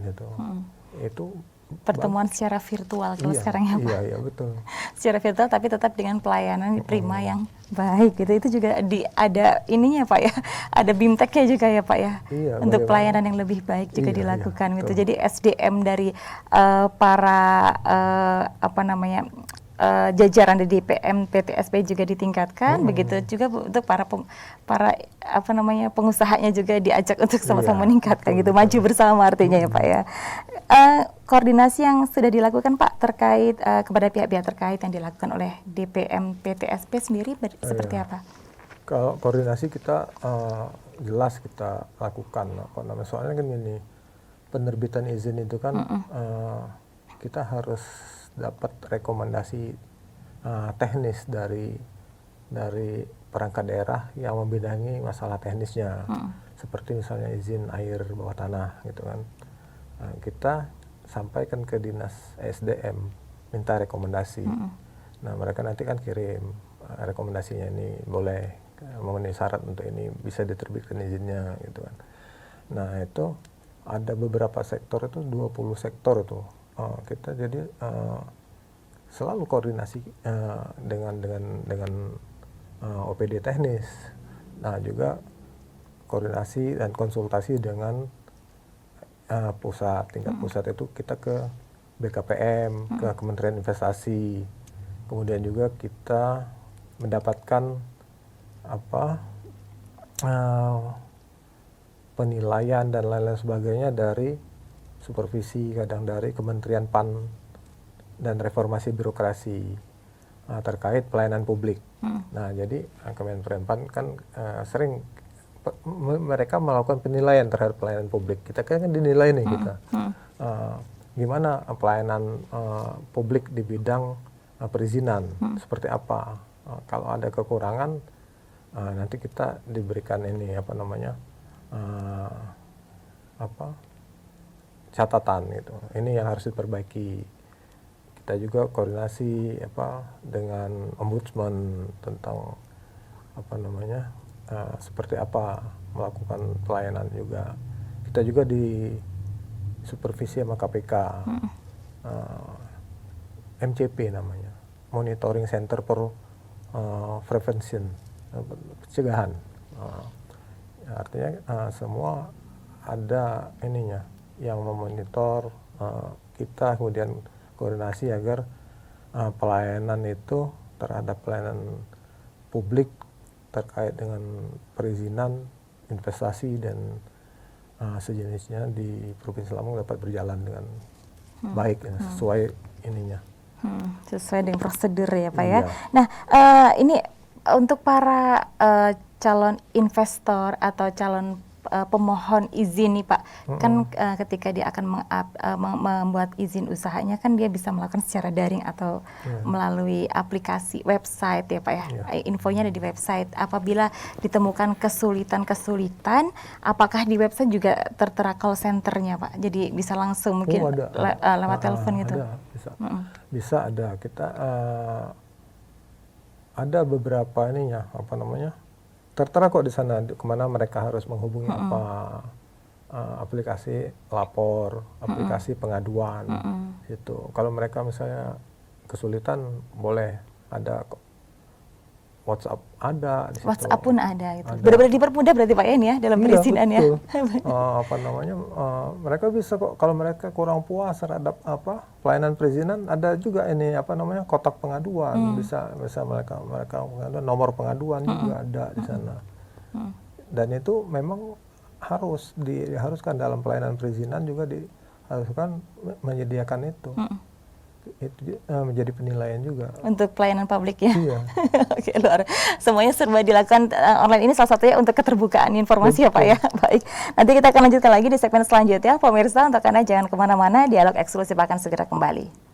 itu pertemuan secara virtual kalau sekarang ya Pak. Iya betul. Secara virtual tapi tetap dengan pelayanan prima yang baik gitu. Itu juga ada ininya Pak ya. Ada BIMTEK-nya juga ya Pak ya. Iya, untuk pelayanan yang lebih baik juga dilakukan gitu. Jadi SDM dari para jajaran di DPM PTSP juga ditingkatkan, begitu juga untuk para pengusahanya juga diajak untuk sama-sama meningkatkan gitu, maju bersama artinya ya Pak ya. Koordinasi yang sudah dilakukan Pak terkait kepada pihak-pihak terkait yang dilakukan oleh DPM PTSP sendiri seperti apa? Kalau koordinasi kita jelas kita lakukan soalnya kan ini penerbitan izin itu kan kita harus dapat rekomendasi teknis dari perangkat daerah yang membidangi masalah teknisnya, seperti misalnya izin air bawah tanah gitu kan. Kita sampaikan ke dinas SDM minta rekomendasi. Nah mereka nanti kan kirim rekomendasinya, ini boleh memenuhi syarat untuk ini, bisa diterbitkan izinnya gitu kan. Nah itu ada beberapa sektor itu 20 sektor itu. Kita jadi selalu koordinasi dengan OPD teknis. Nah juga koordinasi dan konsultasi dengan pusat, tingkat pusat itu kita ke BKPM, ke Kementerian Investasi. Kemudian juga kita mendapatkan penilaian dan lain-lain sebagainya dari supervisi, kadang dari Kementerian PAN dan Reformasi Birokrasi terkait pelayanan publik. Nah, jadi Kementerian PAN kan sering mereka melakukan penilaian terhadap pelayanan publik. Kita kan dinilai nih kita. Gimana pelayanan publik di bidang perizinan, seperti apa. Kalau ada kekurangan, nanti kita diberikan ini catatan gitu. Ini yang harus diperbaiki. Kita juga koordinasi dengan ombudsman tentang seperti apa melakukan pelayanan juga. Kita juga di supervisi sama KPK, MCP namanya, Monitoring Center for Prevention, pencegahan. Artinya semua ada ininya yang memonitor kita, kemudian koordinasi agar pelayanan itu terhadap pelayanan publik terkait dengan perizinan, investasi dan sejenisnya di Provinsi Lampung dapat berjalan dengan baik sesuai ininya. Sesuai dengan prosedur ya Pak ya. Nah ini untuk para calon investor atau calon pemohon izin nih Pak, kan ketika dia akan membuat izin usahanya kan dia bisa melakukan secara daring atau melalui aplikasi website ya Pak ya. Infonya ada di website. Apabila ditemukan kesulitan, apakah di website juga tertera call centernya Pak? Jadi bisa langsung mungkin lewat telepon gitu. Bisa ada. Kita ada beberapa ininya tertera kok di sana kemana mereka harus menghubungi aplikasi lapor, aplikasi pengaduan itu. Kalau mereka misalnya kesulitan boleh ada WhatsApp ada di situ. WhatsApp pun ada itu. Benar-benar dipermudah berarti Pak ini ya dalam perizinan ya. Mereka bisa kok kalau mereka kurang puas terhadap pelayanan perizinan, ada juga ini kotak pengaduan, bisa mereka pengaduan, nomor pengaduan juga ada di sana. Dan itu memang diharuskan dalam pelayanan perizinan juga diharuskan menyediakan itu. itu menjadi penilaian juga. Untuk pelayanan publik ya. Iya. Oke, luar. Semuanya serba dilakukan online ini salah satunya untuk keterbukaan informasi ya Pak ya. Baik. Nanti kita akan lanjutkan lagi di segmen selanjutnya. Pemirsa, untuk Anda jangan kemana-mana, dialog eksklusif akan segera kembali.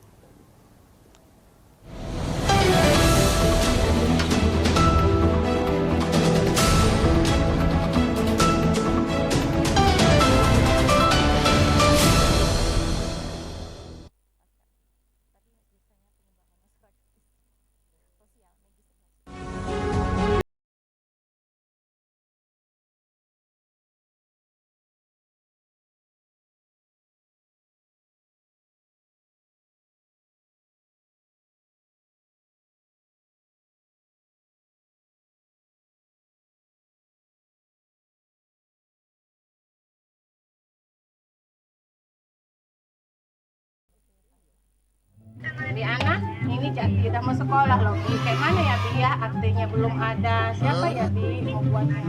Di anak, ini Jati udah mau sekolah loh, Bi. Kayak mana ya, Bi ya? Aktenya belum ada. Siapa ya, Bi, mau buatnya?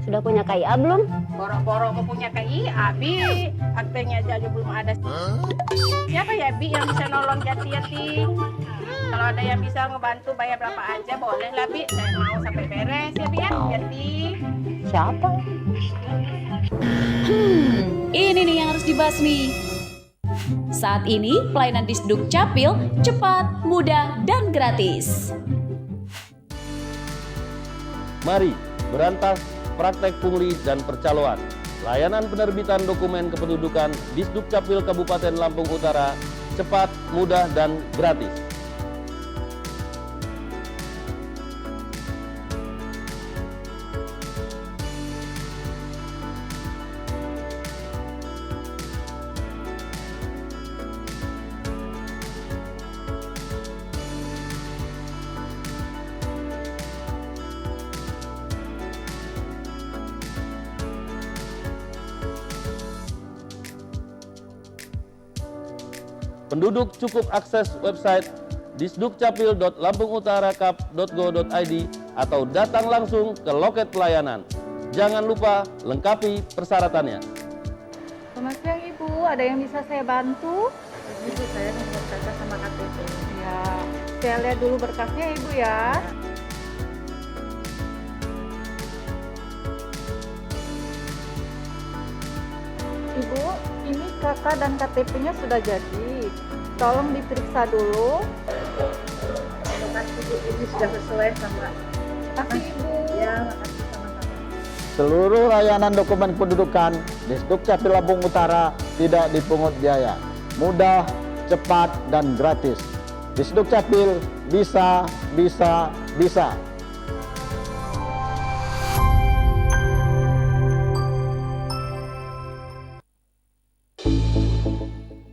Sudah punya KIA belum? Boro-boro mau punya KIA, Bi. Aktenya aja belum ada. Siapa ya, Bi, yang bisa nolong Jati? Kalau ada yang bisa ngebantu bayar berapa aja, boleh lah, Bi. Saya mau sampai beres ya, Bi ya, Jati. Siapa? Ini nih yang harus dibasmi. Saat ini, pelayanan Disduk Capil cepat, mudah, dan gratis. Mari berantas praktek pungli dan percaloan. Layanan penerbitan dokumen kependudukan Disduk Capil Kabupaten Lampung Utara cepat, mudah, dan gratis. Penduduk cukup akses website disdukcapil.lampungutarakap.go.id atau datang langsung ke loket pelayanan. Jangan lupa lengkapi persyaratannya. Selamat siang Ibu, ada yang bisa saya bantu? Ibu, saya mau berkas sama KTP. Ya, saya lihat dulu berkasnya Ibu ya. Ibu, ini KK dan KTP-nya sudah jadi. Tolong diperiksa dulu. Terima kasih, Bu. Ini sudah sesuai sama. Makasih Ibu. Ya, makasih sama-sama. Seluruh layanan dokumen kependudukan Disduk Capil Lampung Utara tidak dipungut biaya. Mudah, cepat, dan gratis. Disduk Capil bisa.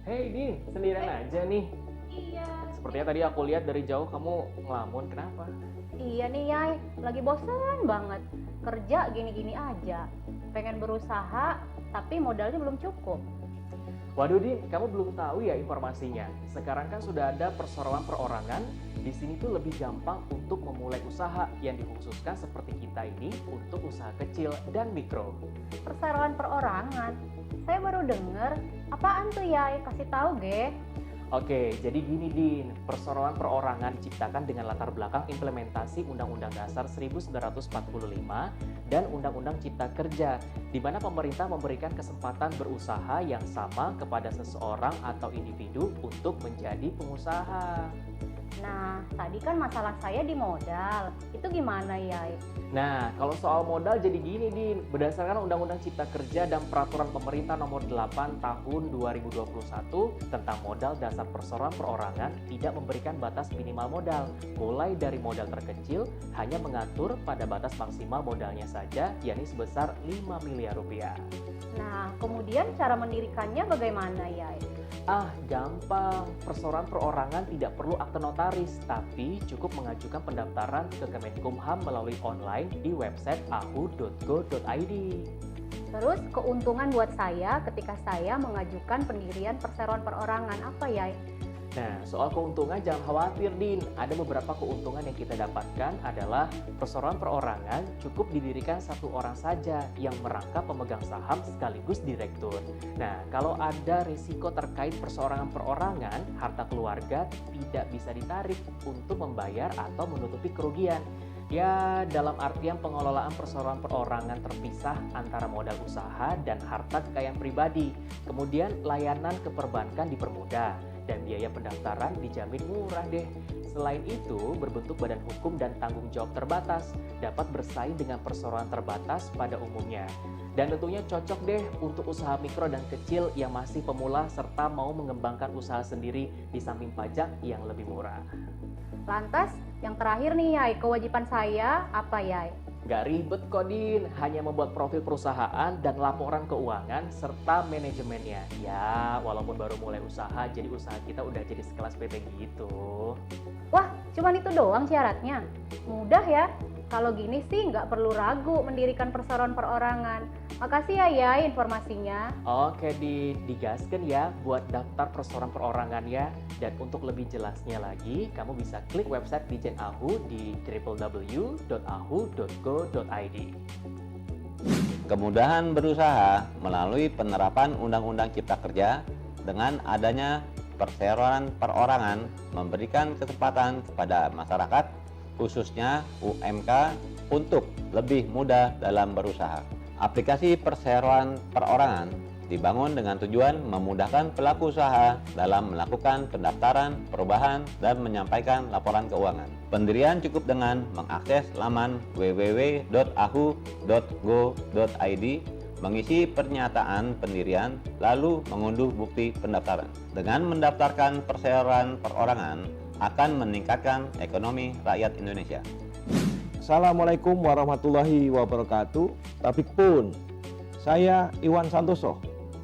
Hei Din, sendirian aja nih. Iya. Sepertinya tadi aku lihat dari jauh kamu ngelamun, kenapa? Iya nih Yai, lagi bosan banget. Kerja gini-gini aja. Pengen berusaha, tapi modalnya belum cukup. Waduh Din, kamu belum tahu ya informasinya. Sekarang kan sudah ada perseroan perorangan. Di sini tuh lebih gampang untuk memulai usaha yang dikhususkan seperti kita ini untuk usaha kecil dan mikro. Perseroan perorangan? Saya baru denger. Apaan tuh Yai? Kasih tahu ge. Oke, jadi gini Din, perseroan perorangan diciptakan dengan latar belakang implementasi Undang-Undang Dasar 1945 dan Undang-Undang Cipta Kerja, di mana pemerintah memberikan kesempatan berusaha yang sama kepada seseorang atau individu untuk menjadi pengusaha. Nah, tadi kan masalah saya di modal. Itu gimana Yai? Nah, kalau soal modal jadi gini Din, berdasarkan Undang-Undang Cipta Kerja dan Peraturan Pemerintah Nomor 8 Tahun 2021 tentang modal dasar perseroan perorangan tidak memberikan batas minimal modal, mulai dari modal terkecil hanya mengatur pada batas maksimal modalnya saja, yakni sebesar 5 miliar rupiah. Nah, kemudian cara mendirikannya bagaimana Yai? Gampang. Perseroan perorangan tidak perlu akte notaris, tapi cukup mengajukan pendaftaran ke Kemenkumham melalui online di website ahu.go.id. Terus keuntungan buat saya ketika saya mengajukan pendirian perseroan perorangan apa Yai? Nah, soal keuntungan jangan khawatir, Din. Ada beberapa keuntungan yang kita dapatkan adalah perseroan perorangan cukup didirikan satu orang saja yang merangkap pemegang saham sekaligus direktur. Nah, kalau ada risiko terkait perseorangan perorangan, harta keluarga tidak bisa ditarik untuk membayar atau menutupi kerugian. Ya, dalam artian pengelolaan perseroan perorangan terpisah antara modal usaha dan harta kekayaan pribadi. Kemudian layanan keperbankan dipermudah dan biaya pendaftaran dijamin murah deh. Selain itu, berbentuk badan hukum dan tanggung jawab terbatas, dapat bersaing dengan perseroan terbatas pada umumnya. Dan tentunya cocok deh untuk usaha mikro dan kecil yang masih pemula serta mau mengembangkan usaha sendiri di samping pajak yang lebih murah. Lantas, yang terakhir nih Yai, kewajiban saya apa Yai? Gak ribet kok Din, hanya membuat profil perusahaan dan laporan keuangan serta manajemennya. Ya, walaupun baru mulai usaha, jadi usaha kita udah jadi sekelas PT gitu. Wah, cuman itu doang syaratnya? Mudah ya? Kalau gini sih nggak perlu ragu mendirikan perseroan perorangan. Makasih ya Yai informasinya. Oke, digaskan ya buat daftar perseroan perorangan ya. Dan untuk lebih jelasnya lagi, kamu bisa klik website Dijen AHU di www.ahu.go.id. Kemudahan berusaha melalui penerapan Undang-Undang Cipta Kerja dengan adanya perseroan perorangan memberikan kesempatan kepada masyarakat, khususnya UMK, untuk lebih mudah dalam berusaha. Aplikasi perseroan perorangan dibangun dengan tujuan memudahkan pelaku usaha dalam melakukan pendaftaran, perubahan, dan menyampaikan laporan keuangan. Pendirian cukup dengan mengakses laman www.ahu.go.id, mengisi pernyataan pendirian, lalu mengunduh bukti pendaftaran. Dengan mendaftarkan perseroan perorangan akan meningkatkan ekonomi rakyat Indonesia. Assalamualaikum warahmatullahi wabarakatuh. Tapi pun, saya Iwan Santoso,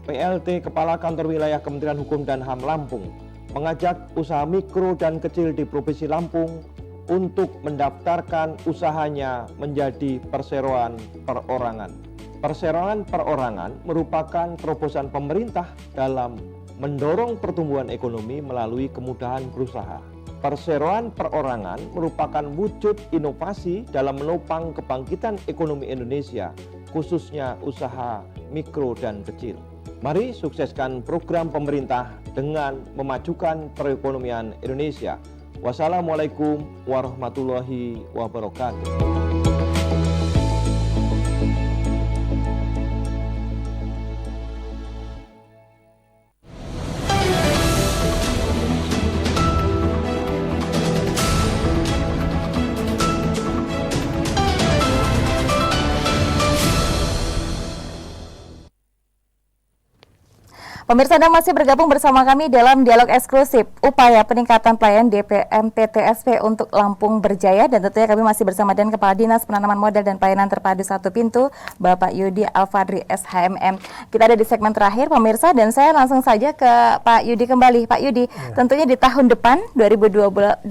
PLT Kepala Kantor Wilayah Kementerian Hukum dan HAM Lampung, mengajak usaha mikro dan kecil di Provinsi Lampung untuk mendaftarkan usahanya menjadi perseroan perorangan. Perseroan perorangan merupakan terobosan pemerintah dalam mendorong pertumbuhan ekonomi melalui kemudahan berusaha. Perseroan perorangan merupakan wujud inovasi dalam menopang kebangkitan ekonomi Indonesia, khususnya usaha mikro dan kecil. Mari sukseskan program pemerintah dengan memajukan perekonomian Indonesia. Wassalamualaikum warahmatullahi wabarakatuh. Pemirsa, Anda masih bergabung bersama kami dalam dialog eksklusif upaya peningkatan pelayanan DPM PTSP untuk Lampung Berjaya, dan tentunya kami masih bersama dengan Kepala Dinas Penanaman Modal dan Pelayanan Terpadu Satu Pintu, Bapak Yudi Alfadri SHMM. Kita ada di segmen terakhir pemirsa, dan saya langsung saja ke Pak Yudi kembali. Pak Yudi, tentunya di tahun depan 2022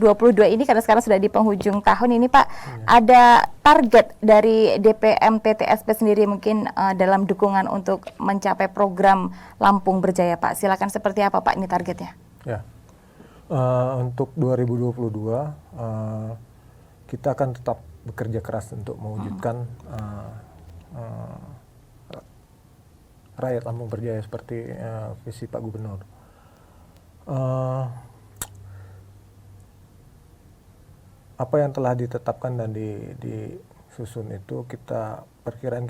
ini, karena sekarang sudah di penghujung tahun ini Pak, ada target dari DPM PTSP sendiri mungkin dalam dukungan untuk mencapai program Lampung Berjaya Pak. Silakan, seperti apa Pak ini targetnya? Ya, untuk 2022 kita akan tetap bekerja keras untuk mewujudkan rakyat Lampung Berjaya seperti visi Pak Gubernur. Apa yang telah ditetapkan dan disusun itu, perkiraan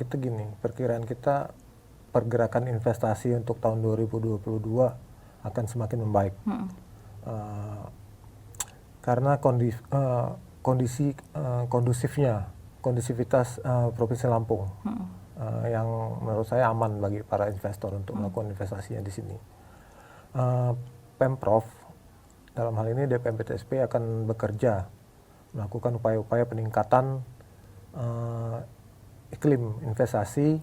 kita pergerakan investasi untuk tahun 2022 akan semakin membaik. Karena kondusivitas Provinsi Lampung yang menurut saya aman bagi para investor untuk melakukan investasinya di sini. Pemprov dalam hal ini DPM PTSP akan bekerja melakukan upaya-upaya peningkatan iklim investasi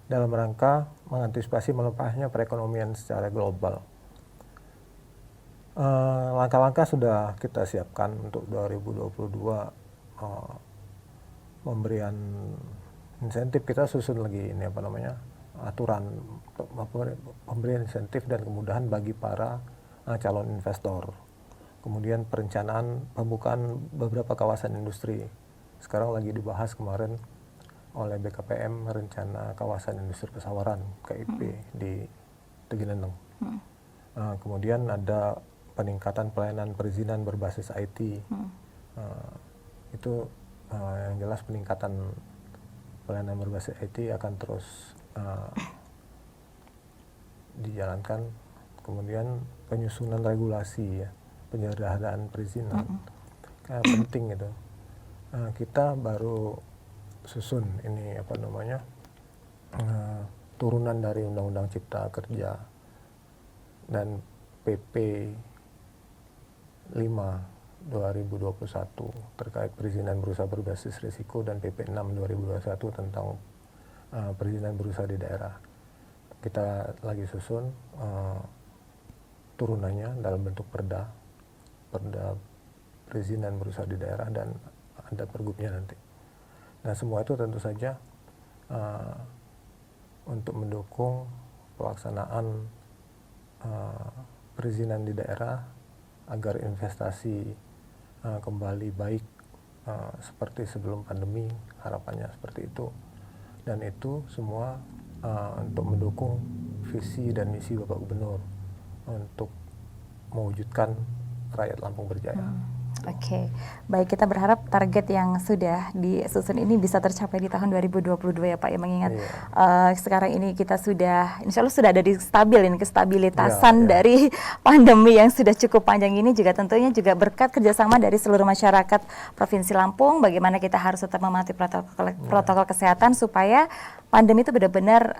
dalam rangka mengantisipasi melemahnya perekonomian secara global. Langkah-langkah sudah kita siapkan untuk 2022, pemberian insentif. Kita susun lagi aturan pemberian insentif dan kemudahan bagi para calon investor. kemudian perencanaan pembukaan beberapa kawasan industri. Sekarang lagi dibahas kemarin oleh BKPM rencana kawasan industri pesawaran KIP di Tegineneng. Kemudian ada peningkatan pelayanan perizinan berbasis IT. Itu yang jelas peningkatan pelayanan berbasis IT akan terus dijalankan. Kemudian penyusunan regulasi, ya, penyederhanaan perizinan, penting itu. Kita baru susun ini turunan dari Undang-Undang Cipta Kerja dan PP 5 2021 terkait perizinan berusaha berbasis risiko dan PP 6 2021 tentang perizinan berusaha di daerah. Kita lagi susun turunannya dalam bentuk perda perizinan berusaha di daerah, dan ada pergubnya nanti. Nah, semua itu tentu saja untuk mendukung pelaksanaan perizinan di daerah agar investasi kembali baik seperti sebelum pandemi, harapannya seperti itu. Dan itu semua untuk mendukung visi dan misi Bapak Gubernur untuk mewujudkan rakyat Lampung berjaya. Oke, baik, kita berharap target yang sudah disusun ini bisa tercapai di tahun 2022 ya Pak, ya, mengingat sekarang ini kita sudah, insya Allah sudah ada di kestabilitasan dari pandemi yang sudah cukup panjang ini, juga tentunya juga berkat kerjasama dari seluruh masyarakat Provinsi Lampung, bagaimana kita harus tetap mematuhi protokol kesehatan supaya pandemi itu benar-benar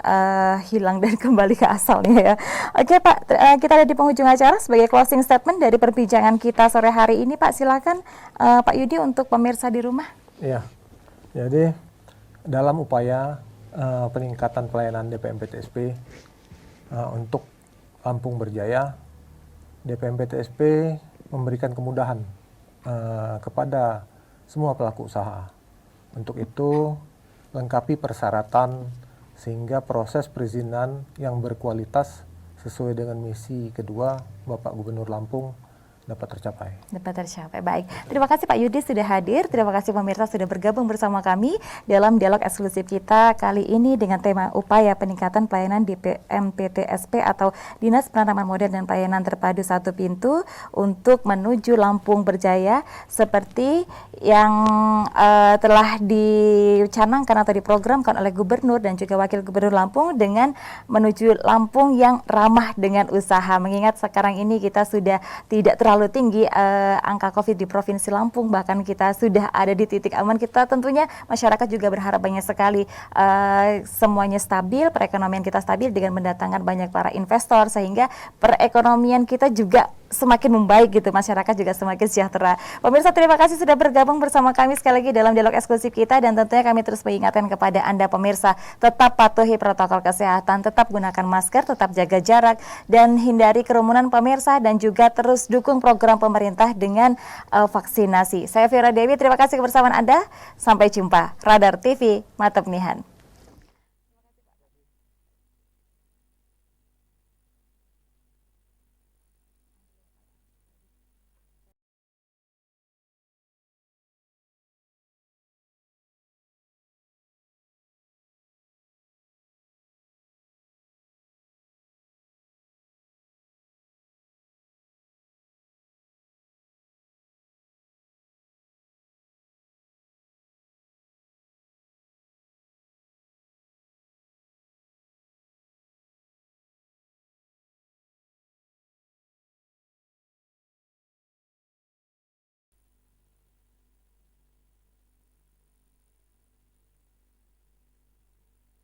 hilang dan kembali ke asalnya ya. Oke Pak, kita ada di penghujung acara. Sebagai closing statement dari perbincangan kita sore hari ini, Pak, silakan Pak Yudi untuk pemirsa di rumah. Iya, jadi dalam upaya peningkatan pelayanan DPMP-TSP untuk Lampung berjaya, DPMP-TSP memberikan kemudahan kepada semua pelaku usaha. Untuk itu, lengkapi persyaratan sehingga proses perizinan yang berkualitas sesuai dengan misi kedua Bapak Gubernur Lampung dapat tercapai. Baik, terima kasih Pak Yudi sudah hadir. Terima kasih pemirsa sudah bergabung bersama kami dalam dialog eksklusif kita kali ini dengan tema upaya peningkatan pelayanan DPMP-TSP atau Dinas Penanaman Modal dan Pelayanan Terpadu Satu Pintu untuk menuju Lampung berjaya, seperti yang telah dicanangkan atau diprogramkan oleh Gubernur dan juga Wakil Gubernur Lampung dengan menuju Lampung yang ramah dengan usaha. Mengingat sekarang ini kita sudah tidak terlalu tinggi angka COVID di Provinsi Lampung, bahkan kita sudah ada di titik aman. Kita tentunya masyarakat juga berharap banyak sekali semuanya stabil, perekonomian kita stabil dengan mendatangkan banyak para investor, sehingga perekonomian kita juga semakin membaik gitu, masyarakat juga semakin sejahtera. Pemirsa, terima kasih sudah bergabung bersama kami sekali lagi dalam dialog eksklusif kita, dan tentunya kami terus mengingatkan kepada Anda pemirsa, tetap patuhi protokol kesehatan, tetap gunakan masker, tetap jaga jarak, dan hindari kerumunan pemirsa, dan juga terus dukung program pemerintah dengan vaksinasi. Saya Fiona Dewi, terima kasih kebersamaan Anda. Sampai jumpa. Radar TV, Mata Penihan.